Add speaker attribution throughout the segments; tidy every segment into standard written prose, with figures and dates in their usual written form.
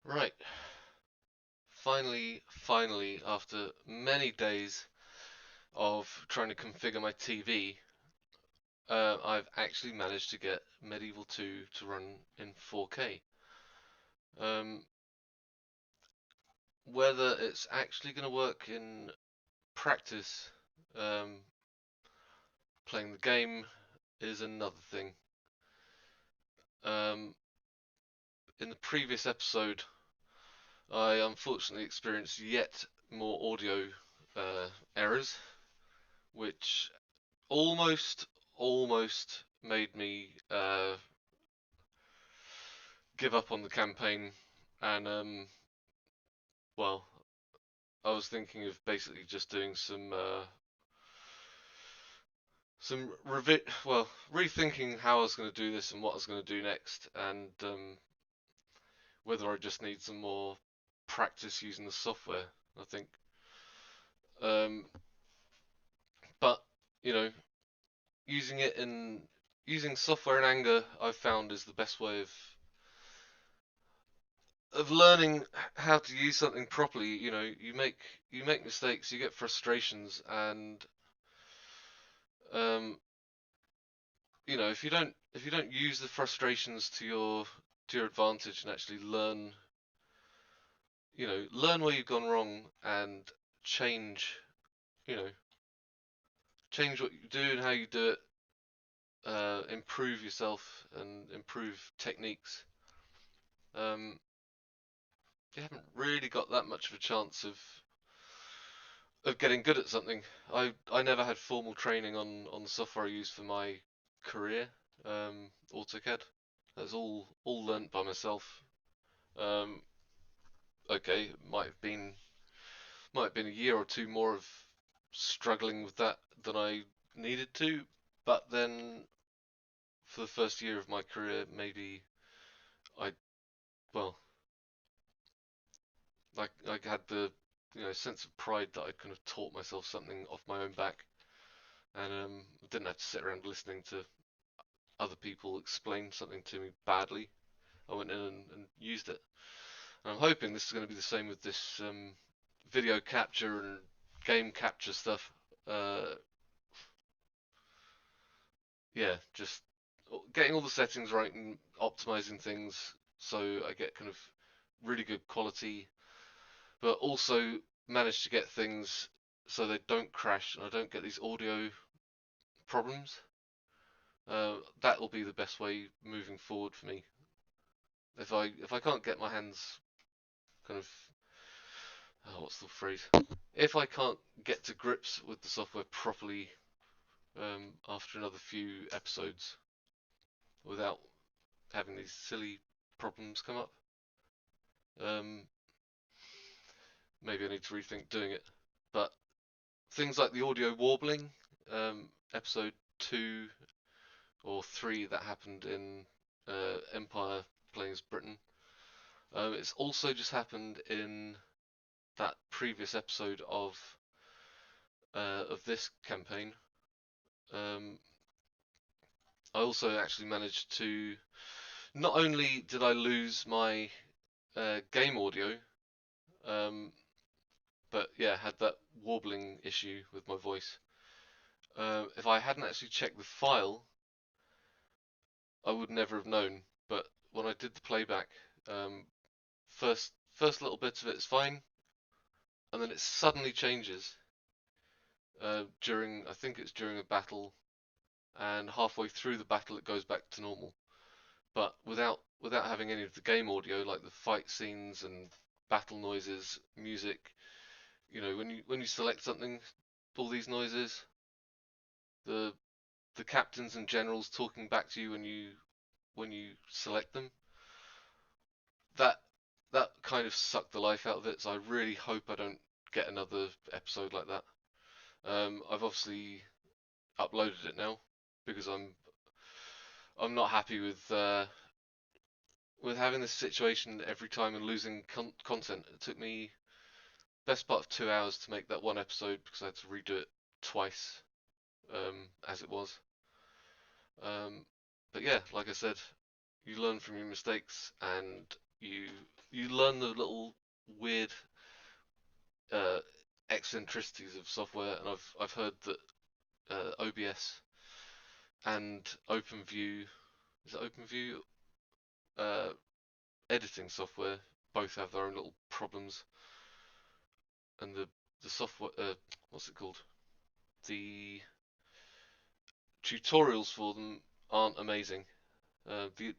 Speaker 1: Right. Finally, after many days of trying to configure my TV, I've actually managed to get Medieval 2 to run in 4K. Um, whether it's actually going to work in practice, um, playing the game is another thing. Um, in the previous episode, I unfortunately experienced yet more audio errors, which almost almost made me give up on the campaign. And well, I was thinking of basically just doing some rethinking how I was going to do this and what I was going to do next, and whether I just need some more practice using the software, I think. um, but you know, using it in using software in anger, I've found, is the best way of learning how to use something properly. You make mistakes, you get frustrations, and um, if you don't use the frustrations to your advantage and actually learn where you've gone wrong and change, you know, change what you do and how you do it, improve yourself and improve techniques. Um, you haven't really got that much of a chance of getting good at something. I never had formal training on the software I use for my career, AutoCAD. That's all learnt by myself. Um, okay, might have been a year or two more of struggling with that than I needed to, but then for the first year of my career, maybe I well, I had the sense of pride that I'd kind of taught myself something off my own back, and didn't have to sit around listening to other people explain something to me badly. I went in and used it. And I'm hoping this is going to be the same with this video capture and game capture stuff. Uh, yeah, just getting all the settings right and optimizing things so I get kind of really good quality, but also manage to get things so they don't crash and I don't get these audio problems. That will be the best way moving forward for me. If I can't get my hands kind of what's the phrase? If I can't get to grips with the software properly after another few episodes without having these silly problems come up, um, maybe I need to rethink doing it. But things like the audio warbling, episode 2 or 3 that happened in Empire playing as Britain, it's also just happened in that previous episode of this campaign. Um, I also actually managed to. Not only did I lose my game audio, um, but yeah, had that warbling issue with my voice. If I hadn't actually checked the file, I would never have known. But when I did the playback, um, first little bits of it is fine, and then it suddenly changes during, I think it's during a battle, and halfway through the battle it goes back to normal. But without having any of the game audio, like the fight scenes and battle noises, music, when you select something, all these noises, the the captains and generals talking back to you when you select them, that that kind of sucked the life out of it. So I really hope I don't get another episode like that. I've obviously uploaded it now because I'm not happy with having this situation every time and losing content. It took me best part of 2 hours to make that one episode because I had to redo it twice, as it was. Um, but yeah, like I said, you learn from your mistakes, and You you learn the little weird uh, eccentricities of software, and I've heard that OBS and OpenView, is it OpenView, uh, editing software both have their own little problems, and the software, what's it called? The tutorials for them aren't amazing. The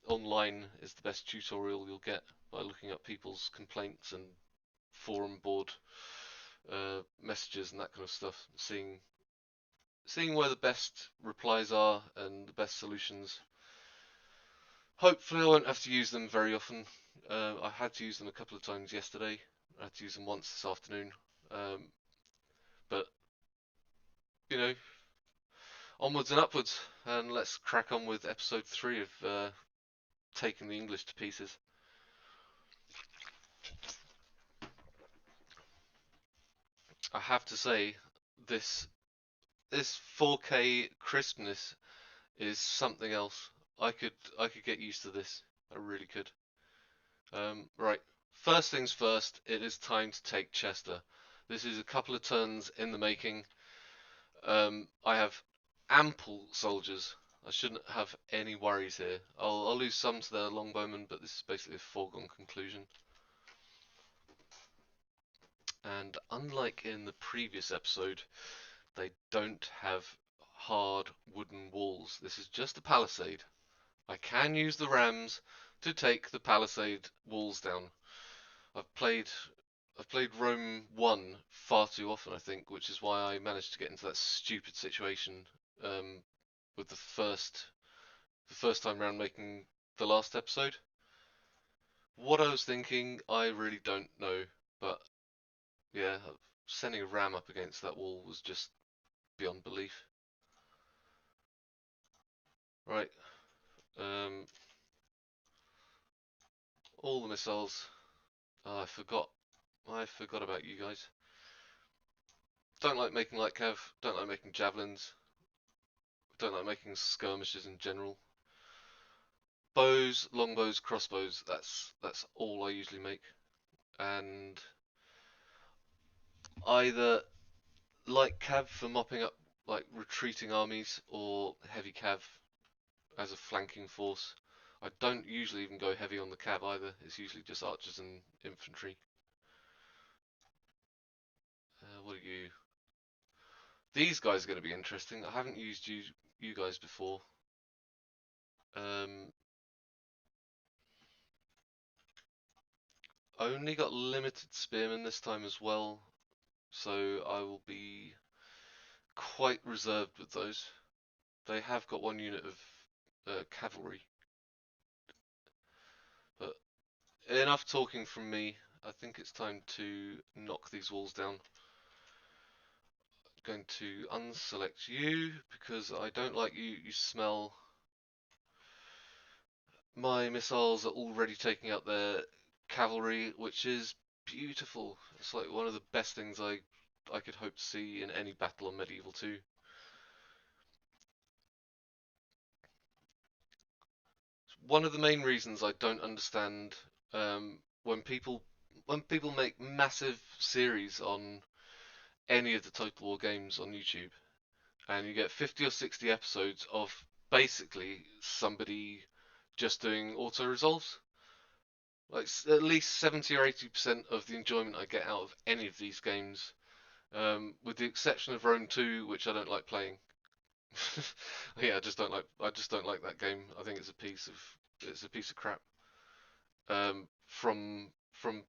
Speaker 1: online is the best tutorial you'll get by looking up people's complaints and forum board messages and that kind of stuff, seeing where the best replies are and the best solutions. Hopefully, I won't have to use them very often. I had to use them a couple of times yesterday. I had to use them once this afternoon. Um, but you know, onwards and upwards, and let's crack on with episode 3 of taking the English to pieces. I have to say, this this 4K crispness is something else. I could get used to this. I really could. Right. First things first, it is time to take Chester. This is a couple of turns in the making. I have ample soldiers. I shouldn't have any worries here. I'll lose some to their longbowmen, but this is basically a foregone conclusion. And unlike in the previous episode, they don't have hard wooden walls. This is just a palisade. I can use the rams to take the palisade walls down. I've played I've played Rome 1 far too often, I think, which is why I managed to get into that stupid situation um, with the first time round making the last episode. What I was thinking, I really don't know, but yeah, sending a ram up against that wall was just beyond belief. Right, um, all the missiles. Oh, I forgot about you guys. Don't like making light cav. Don't like making javelins. Don't like making skirmishes in general. Bows, longbows, crossbows. That's all I usually make. And either light cav for mopping up like retreating armies, or heavy cav as a flanking force. I don't usually even go heavy on the cav either. It's usually just archers and infantry. What are you? These guys are going to be interesting. I haven't used you guys before. Um, Only got limited spearmen this time as well, so I will be quite reserved with those. They have got one unit of cavalry, but enough talking from me. I think it's time to knock these walls down. I'm going to unselect you because I don't like you. You smell. My missiles are already taking out their cavalry, which is beautiful. It's like one of the best things I could hope to see in any battle on Medieval 2. One of the main reasons I don't understand when people make massive series on any of the Total War games on YouTube, and you get 50 or 60 episodes of basically somebody just doing auto resolves. Like at least 70 or 80% of the enjoyment I get out of any of these games, with the exception of Rome 2, which I don't like playing. Yeah, I just don't like that game. I think it's a piece of crap. From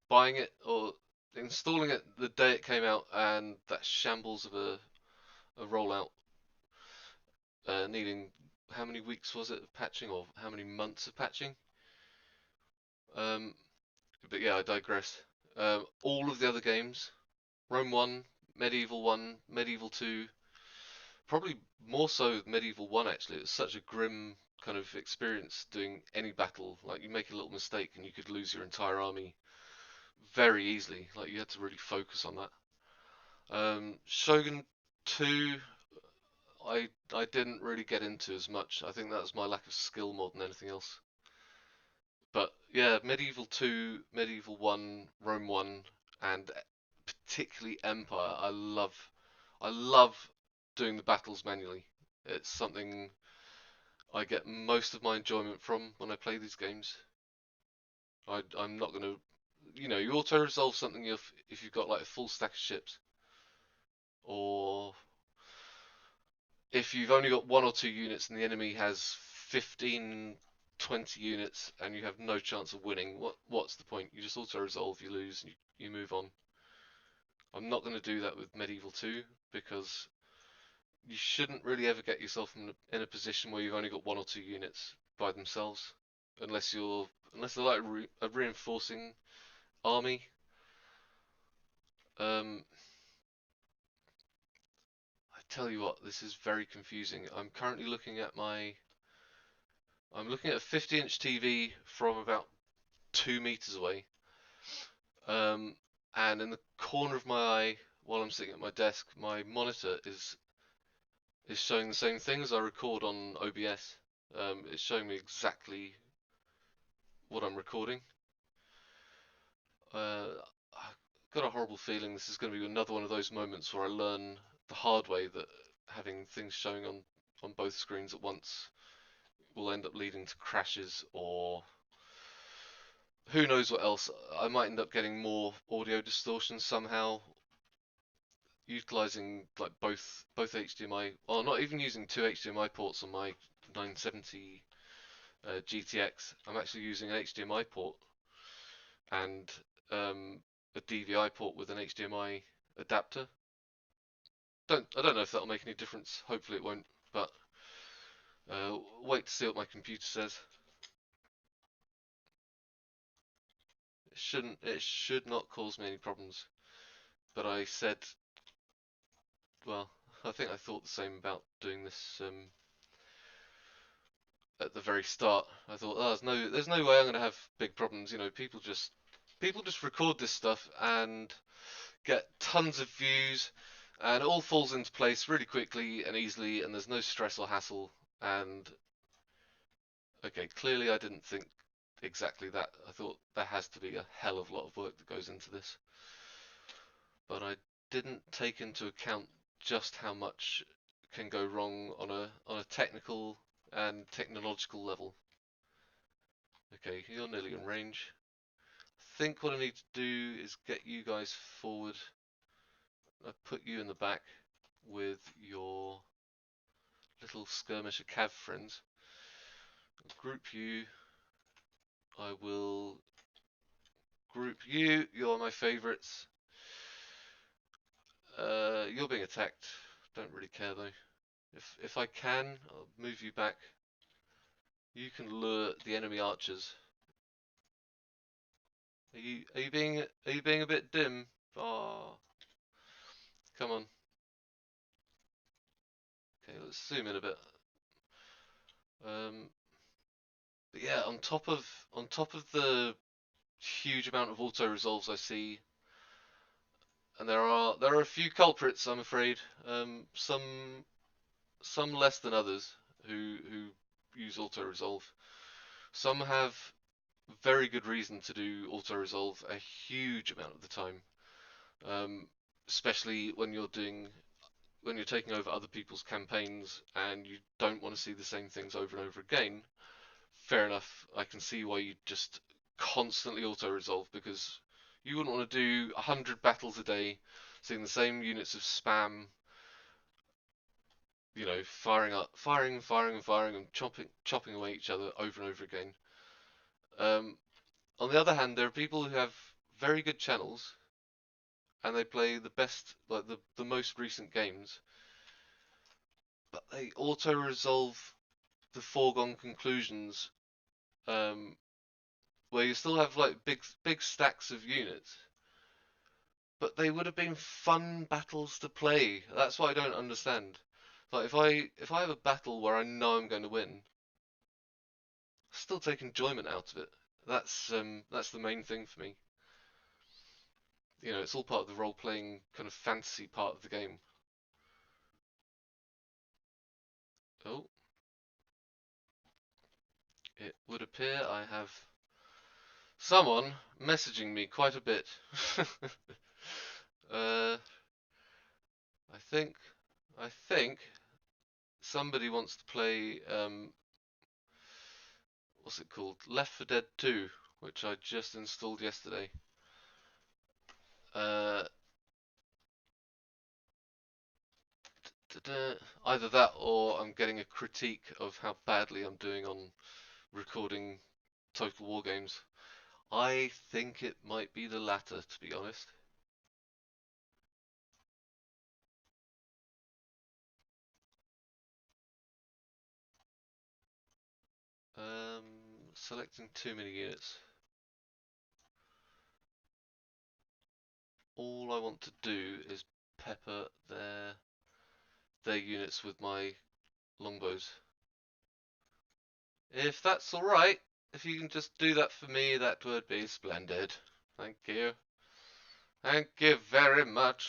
Speaker 1: buying it or installing it the day it came out, and that shambles of a rollout, needing how many weeks was it of patching, or how many months of patching? Um, but yeah, I digress. All of the other games, Rome 1, Medieval 1, Medieval 2, probably more so Medieval 1 actually. It was such a grim kind of experience doing any battle. Like you make a little mistake and you could lose your entire army very easily. Like you had to really focus on that. Shogun 2, I didn't really get into as much. I think that was my lack of skill more than anything else. But Yeah, Medieval 2, Medieval 1, Rome 1, and particularly Empire. I love doing the battles manually. It's something I get most of my enjoyment from when I play these games. I'm not gonna, you auto resolve something if you've got like a full stack of ships, or if you've only got one or two units and the enemy has 15, 20 units and you have no chance of winning. What's the point? You just auto resolve, you lose, and you move on. I'm not going to do that with Medieval 2 because you shouldn't really ever get yourself in a position where you've only got one or two units by themselves, unless they're like a reinforcing army. Um, I tell you what, this is very confusing. I'm looking at a 50-inch TV from about 2 meters away, um, and in the corner of my eye, while I'm sitting at my desk, my monitor is showing the same thing as I record on OBS. It's showing me exactly what I'm recording. I've got a horrible feeling this is going to be another one of those moments where I learn the hard way that having things showing on both screens at once will end up leading to crashes, or who knows what else. I might end up getting more audio distortion somehow, utilizing like both HDMI, or not even using two HDMI ports on my 970 GTX. I'm actually using an HDMI port and a DVI port with an HDMI adapter. I don't know if that'll make any difference. Hopefully it won't, but wait to see what my computer says. It should not cause me any problems. But I said, well, I think I thought the same about doing this at the very start. I thought, oh, there's no way I'm gonna have big problems. People just record this stuff and get tons of views, and it all falls into place really quickly and easily, and there's no stress or hassle. And okay, clearly I didn't think exactly that. I thought there has to be a hell of a lot of work that goes into this, but I didn't take into account just how much can go wrong on a technical and technological level. Okay, you're nearly in range. I think what I need to do is get you guys forward. I put you in the back with your little skirmisher cav friends. Group you. I will group you. You're my favourites. You're being attacked. Don't really care though. If I can, I'll move you back. You can lure the enemy archers. Are you being a bit dim? Oh, come on. Okay, let's zoom in a bit. But yeah, on top of the huge amount of auto resolves I see, and there are a few culprits, I'm afraid. Some less than others who use auto resolve. Some have very good reason to do auto resolve a huge amount of the time, um, especially when you're taking over other people's campaigns and you don't want to see the same things over and over again. Fair enough. I can see why you just constantly auto resolve, because you wouldn't want to do 100 battles a day, seeing the same units of spam, firing, and chopping away each other over and over again. Um, on the other hand, there are people who have very good channels and they play the best, like the most recent games, but they auto resolve the foregone conclusions, um, where you still have like big stacks of units, but they would have been fun battles to play. That's what I don't understand. Like if I have a battle where I know I'm going to win, I still take enjoyment out of it. That's the main thing for me. It's all part of the role-playing kind of fantasy part of the game. Oh, it would appear I have Someone messaging me quite a bit. uh, I think I think somebody wants to play what's it called? Left 4 Dead 2, which I just installed yesterday. Uh, Either that or I'm getting a critique of how badly I'm doing on recording Total War games. I think it might be the latter, to be honest. Selecting too many units. All I want to do is pepper their units with my longbows. If that's alright, if you can just do that for me, that would be splendid. Thank you. Thank you very much.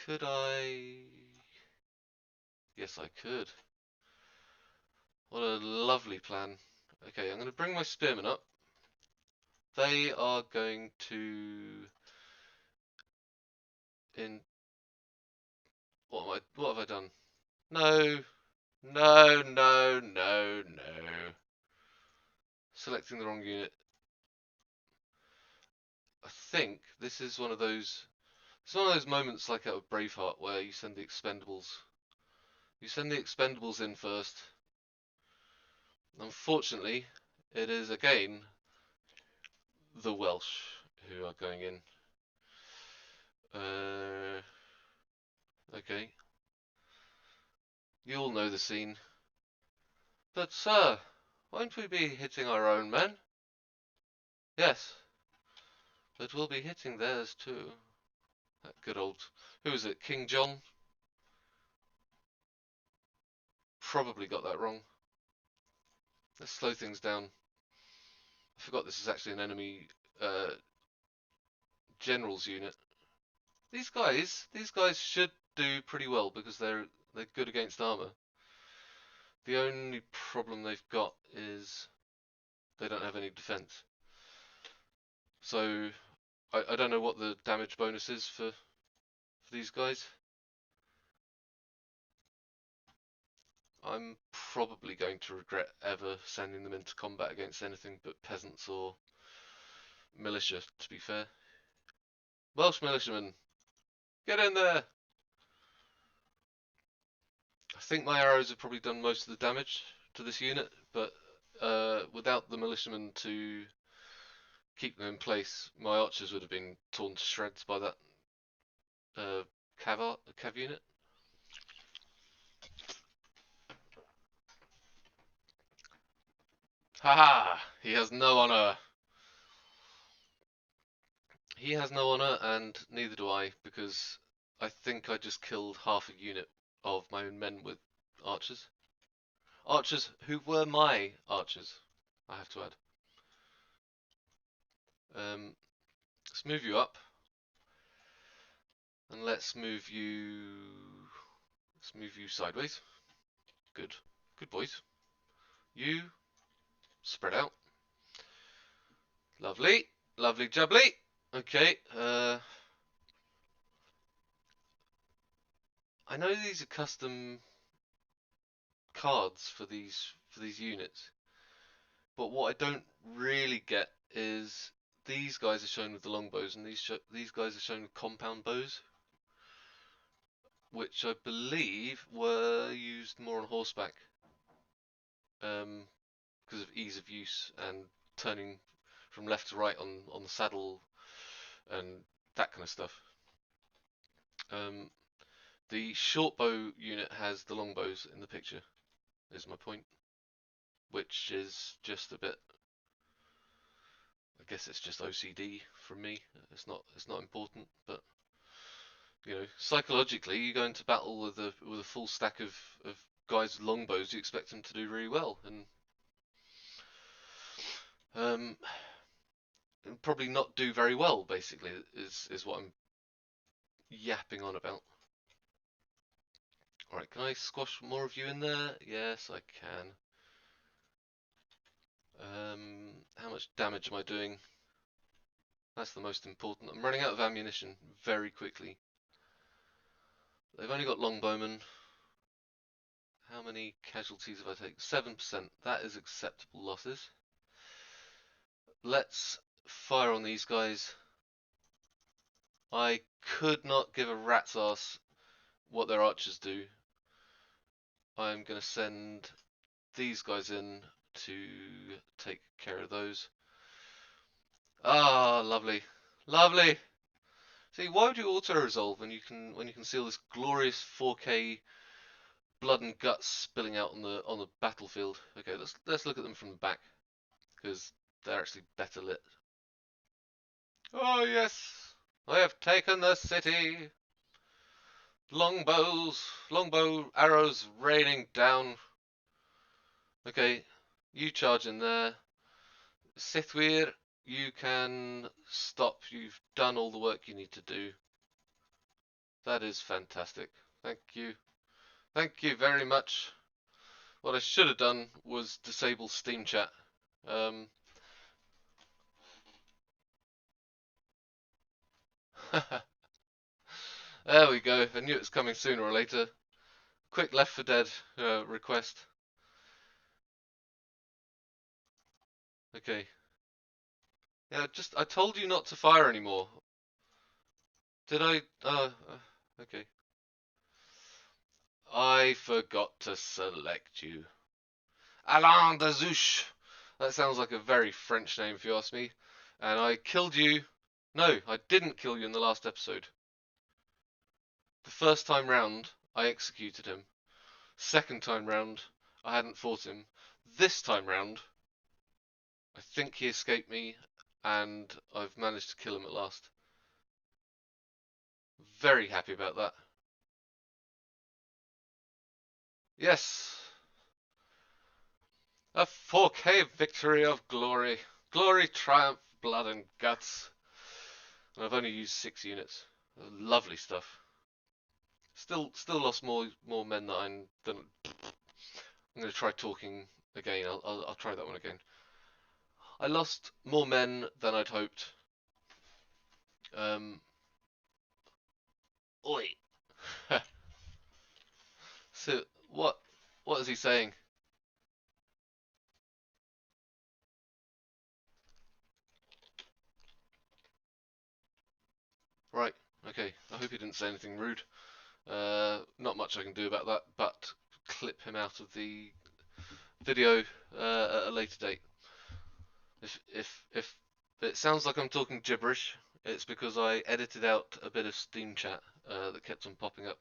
Speaker 1: Could I? Yes, I could. What a lovely plan. Okay, I'm going to bring my spearmen up. They are going to in. What have I done? No, no. Selecting the wrong unit. I think this is one of those. It's one of those moments like out of Braveheart where you send the expendables. You send the expendables in first. Unfortunately, it is again the Welsh who are going in. Okay. You all know the scene. But sir, won't we be hitting our own men? Yes, but we'll be hitting theirs too. That good old, who is it, King John? Probably got that wrong. Let's slow things down. I forgot this is actually an enemy general's unit. These guys should do pretty well because they're good against armor. The only problem they've got is they don't have any defense. So I don't know what the damage bonus is for these guys. I'm probably going to regret ever sending them into combat against anything but peasants or militia, to be fair. Welsh militiamen, get in there! I think my arrows have probably done most of the damage to this unit, but without the militiamen to keep them in place, my archers would have been torn to shreds by that cav unit. Haha! He has no honor. He has no honor, and neither do I, because I think I just killed half a unit of my own men with archers. Archers who were my archers, I have to add. Let's move you up, and let's move you sideways. Good, good boys. You spread out. Lovely, lovely jubbly. Okay. I know these are custom cards for these units, but what I don't really get is these guys are shown with the longbows, and these guys are shown with compound bows, which I believe were used more on horseback, because of ease of use and turning from left to right on the saddle and that kind of stuff. The short bow unit has the longbows in the picture, is my point, which is just a bit. I guess it's just OCD from me. It's not important, but you know, psychologically, you go into battle with a full stack of guys with longbows. You expect them to do really well, and probably not do very well. Basically, is what I'm yapping on about. Alright, can I squash more of you in there? Yes, I can. How much damage am I doing? That's the most important. I'm running out of ammunition very quickly. They've only got longbowmen. How many casualties have I taken? 7%. That is acceptable losses. Let's fire on these guys. I could not give a rat's ass what their archers do. I'm going to send these guys in to take care of those. Ah, lovely. Lovely. See, why would you auto-resolve when you can see all this glorious 4K blood and guts spilling out on the battlefield? Okay, let's look at them from the back, because they're actually better lit. Oh yes, I have taken the city. Longbow arrows raining down. Okay, you charge in there. Sithwir, you can stop. You've done all the work you need to do. That is fantastic. Thank you. Thank you very much. What I should have done was disable Steam Chat. Um, there we go. I knew it was coming sooner or later. Quick Left 4 Dead request. Okay. Yeah, I told you not to fire anymore. Did I? Okay. I forgot to select you. Alain de Zouche. That sounds like a very French name if you ask me. And I killed you. No, I didn't kill you in the last episode. The first time round, I executed him. Second time round, I hadn't fought him. This time round, I think he escaped me, and I've managed to kill him at last. Very happy about that. Yes! A 4K victory of glory. Glory, triumph, blood and guts. And I've only used 6 units. Lovely stuff. Still lost more men than I'm going to try talking again. I'll try that one again. I lost more men than I'd hoped. Oi. So what is he saying? Right. Okay. I hope he didn't say anything rude. Not much I can do about that, but clip him out of the video at a later date. If it sounds like I'm talking gibberish, it's because I edited out a bit of Steam Chat that kept on popping up.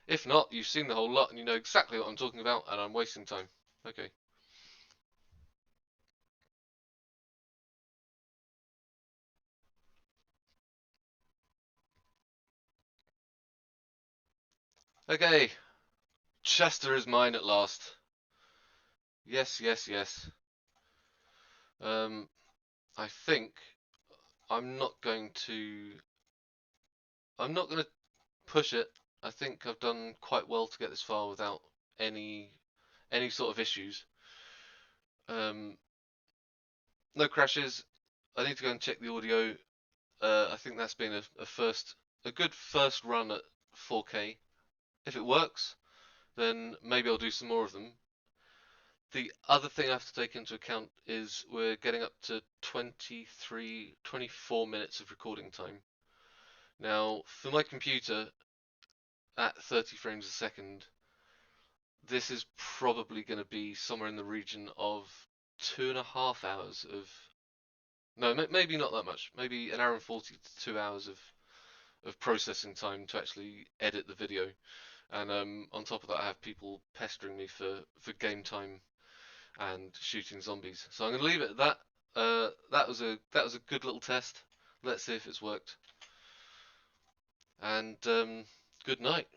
Speaker 1: If not, you've seen the whole lot and you know exactly what I'm talking about, and I'm wasting time. Okay. Okay. Chester is mine at last. Yes, yes, yes. I think I'm not going to. I'm not going to push it. I think I've done quite well to get this far without any sort of issues. Um, no crashes. I need to go and check the audio. I think that's been a good first run at 4K. If it works, then maybe I'll do some more of them. The other thing I have to take into account is we're getting up to 23, 24 minutes of recording time. Now, for my computer, at 30 frames a second, this is probably going to be somewhere in the region of 2.5 hours of. No, maybe not that much. Maybe an hour and 40 to 2 hours of processing time to actually edit the video. And on top of that, I have people pestering me for game time and shooting zombies. So I'm going to leave it at that. That was a good little test. Let's see if it's worked. And good night.